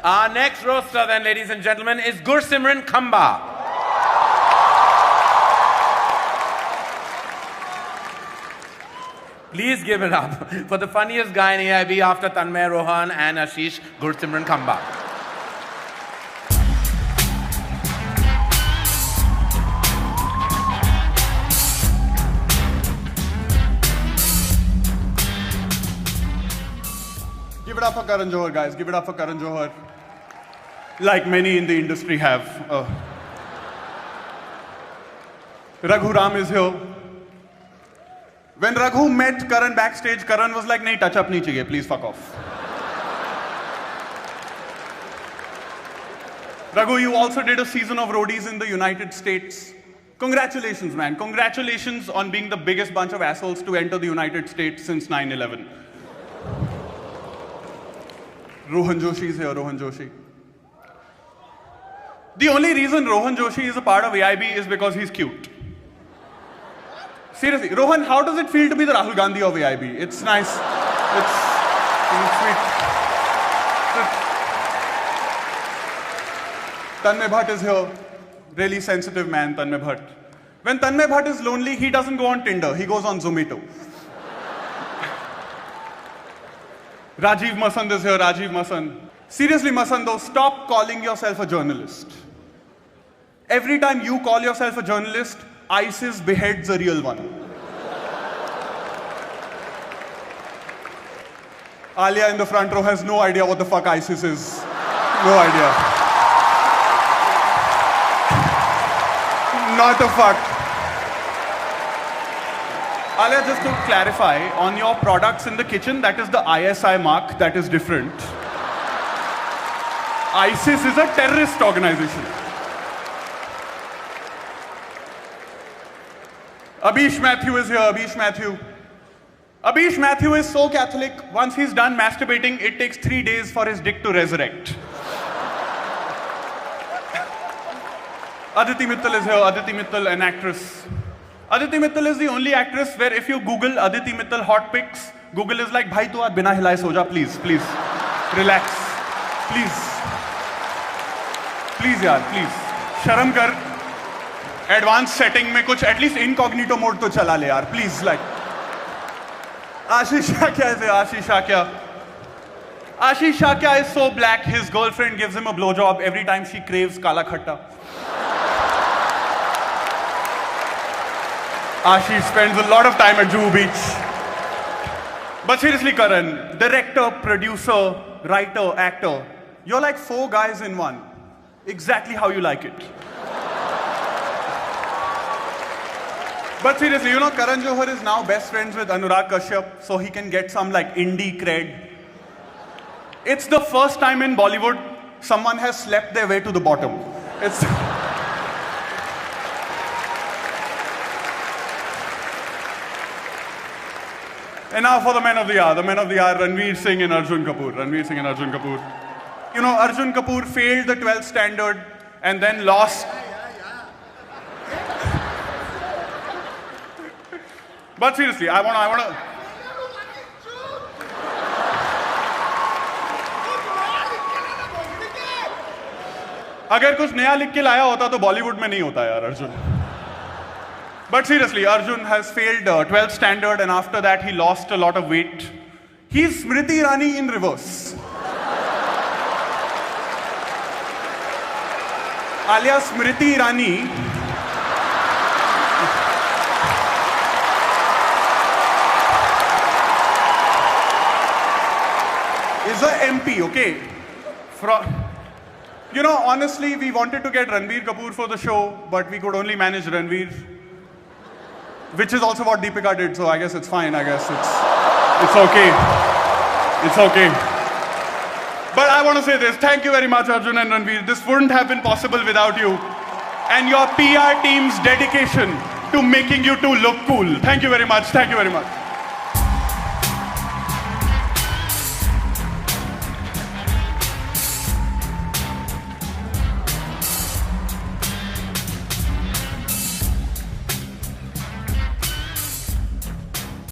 Our next roaster then, ladies and gentlemen, is Gursimran Khamba. Please give it up for the funniest guy in AIB after Tanmay Rohan and Ashish, Gursimran Khamba. Give it up for Karan Johar, guys. Give it up for Karan Johar. Like many in the industry have. Raghu Ram is here. When Raghu met Karan backstage, Karan was like, "Nahi, touch up nahi chahiye, please fuck off." Raghu, you also did a season of roadies in the United States. Congratulations, man. Congratulations on being the biggest bunch of assholes to enter the United States since 9/11. Rohan Joshi is here, Rohan Joshi. The only reason Rohan Joshi is a part of AIB is because he's cute. Seriously, Rohan, how does it feel to be the Rahul Gandhi of AIB? It's nice. It's sweet. Tanmay Bhatt is here. Really sensitive man, Tanmay Bhatt. When Tanmay Bhatt is lonely, he doesn't go on Tinder. He goes on Zomato. Rajiv Masand is here, Rajiv Masand. Seriously, Masando, stop calling yourself a journalist. Every time you call yourself a journalist, ISIS beheads a real one. Alia in the front row has no idea what the fuck ISIS is. No idea. Not a fuck. Alia, just to clarify, on your products in the kitchen, that is the ISI mark, that is different. ISIS is a terrorist organization. Abhish Mathew is here, Abhish Mathew. Abhish Mathew is so Catholic, once he's done masturbating, it takes 3 days for his dick to resurrect. Aditi Mittal is here, Aditi Mittal, an actress. Aditi Mittal is the only actress where if you Google Aditi Mittal hot pics, Google is like, "Bhai, tu aaj bina hilaye so ja, please, please. Relax. Please. Please, yaar, please. Sharam kar. Advanced setting में कुछ at least incognito mode तो चला ले यार, please, like. Ashish Shakya is here, Ashish Shakya. Ashish Shakya is so black, his girlfriend gives him a blowjob every time she craves kala khatta. Ashish spends a lot of time at Juhu Beach. But seriously, Karan, director, producer, writer, actor, you're like 4 guys in one. Exactly how you like it. But seriously, you know, Karan Johar is now best friends with Anurag Kashyap, so he can get some like indie cred. It's the first time in Bollywood someone has slept their way to the bottom. It's... And now for the men of the hour. The men of the hour, Ranveer Singh and Arjun Kapoor. Ranveer Singh and Arjun Kapoor. You know, Arjun Kapoor failed the 12th standard and then lost... But seriously, I wanna... अगर कुछ नया लिख के लाया होता तो बॉलीवुड में नहीं होता यार Arjun. But seriously, Arjun has failed 12th standard and after that he lost a lot of weight. He's Smriti Irani in reverse. Alias Smriti Irani is a MP, okay? You know, honestly, we wanted to get Ranbir Kapoor for the show, but we could only manage Ranveer. Which is also what Deepika did, so I guess it's fine, I guess it's okay. It's okay. But I want to say this, thank you very much Arjun and Ranveer. This wouldn't have been possible without you. And your PR team's dedication to making you two look cool. Thank you very much, thank you very much.